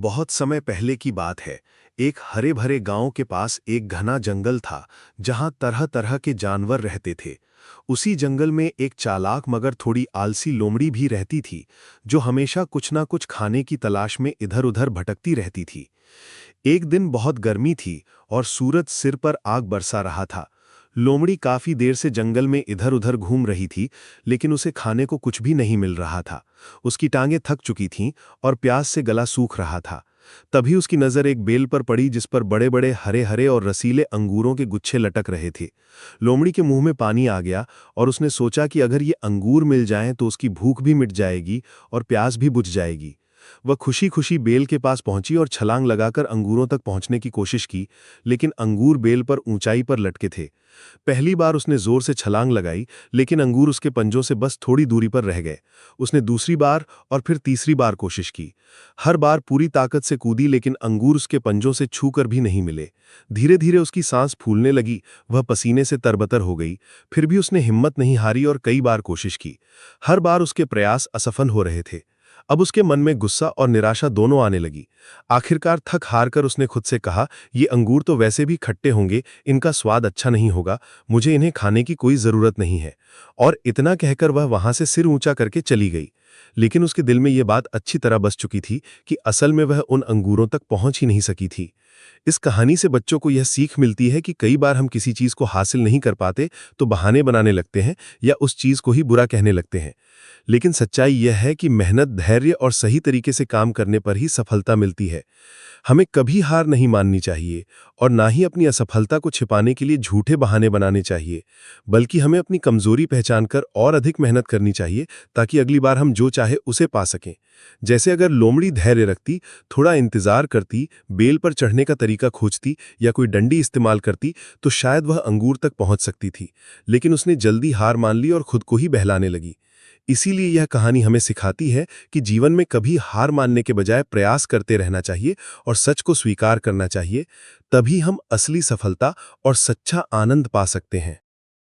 बहुत समय पहले की बात है। एक हरे भरे गांव के पास एक घना जंगल था जहां तरह तरह के जानवर रहते थे। उसी जंगल में एक चालाक मगर थोड़ी आलसी लोमड़ी भी रहती थी, जो हमेशा कुछ ना कुछ खाने की तलाश में इधर उधर भटकती रहती थी। एक दिन बहुत गर्मी थी और सूरज सिर पर आग बरसा रहा था। लोमड़ी काफी देर से जंगल में इधर उधर घूम रही थी, लेकिन उसे खाने को कुछ भी नहीं मिल रहा था। उसकी टांगें थक चुकी थीं और प्यास से गला सूख रहा था। तभी उसकी नज़र एक बेल पर पड़ी जिस पर बड़े बड़े हरे हरे और रसीले अंगूरों के गुच्छे लटक रहे थे। लोमड़ी के मुंह में पानी आ गया और उसने सोचा कि अगर ये अंगूर मिल जाएं तो उसकी भूख भी मिट जाएगी और प्यास भी बुझ जाएगी। वह खुशी खुशी बेल के पास पहुंची और छलांग लगाकर अंगूरों तक पहुंचने की कोशिश की, लेकिन अंगूर बेल पर ऊंचाई पर लटके थे। पहली बार उसने जोर से छलांग लगाई, लेकिन अंगूर उसके पंजों से बस थोड़ी दूरी पर रह गए। उसने दूसरी बार और फिर तीसरी बार कोशिश की। हर बार पूरी ताकत से कूदी, लेकिन अंगूर उसके पंजों से छूकर भी नहीं मिले। धीरे धीरे उसकी सांस फूलने लगी, वह पसीने से तरबतर हो गई। फिर भी उसने हिम्मत नहीं हारी और कई बार कोशिश की। हर बार उसके प्रयास असफल हो रहे थे। अब उसके मन में गुस्सा और निराशा दोनों आने लगी। आखिरकार थक हारकर उसने खुद से कहा, ये अंगूर तो वैसे भी खट्टे होंगे, इनका स्वाद अच्छा नहीं होगा, मुझे इन्हें खाने की कोई जरूरत नहीं है। और इतना कहकर वह वहां से सिर ऊंचा करके चली गई। लेकिन उसके दिल में यह बात अच्छी तरह बस चुकी थी कि असल में वह उन अंगूरों तक पहुंच ही नहीं सकी थी। इस कहानी से बच्चों को यह सीख मिलती है कि कई बार हम किसी चीज को हासिल नहीं कर पाते तो बहाने बनाने लगते हैं या उस चीज को ही बुरा कहने लगते हैं। लेकिन सच्चाई यह है कि मेहनत, धैर्य और सही तरीके से काम करने पर ही सफलता मिलती है। हमें कभी हार नहीं माननी चाहिए और ना ही अपनी असफलता को छिपाने के लिए झूठे बहाने बनाने चाहिए, बल्कि हमें अपनी कमजोरी पहचानकर और अधिक मेहनत करनी चाहिए ताकि अगली बार हम जो चाहे उसे पा सकें। जैसे अगर लोमड़ी धैर्य रखती, थोड़ा इंतजार करती, बेल पर चढ़ने का तरीका खोजती या कोई डंडी इस्तेमाल करती तो शायद वह अंगूर तक पहुंच सकती थी। लेकिन उसने जल्दी हार मान ली और खुद को ही बहलाने लगी। इसीलिए यह कहानी हमें सिखाती है कि जीवन में कभी हार मानने के बजाय प्रयास करते रहना चाहिए और सच को स्वीकार करना चाहिए। तभी हम असली सफलता और सच्चा आनंद पा सकते हैं।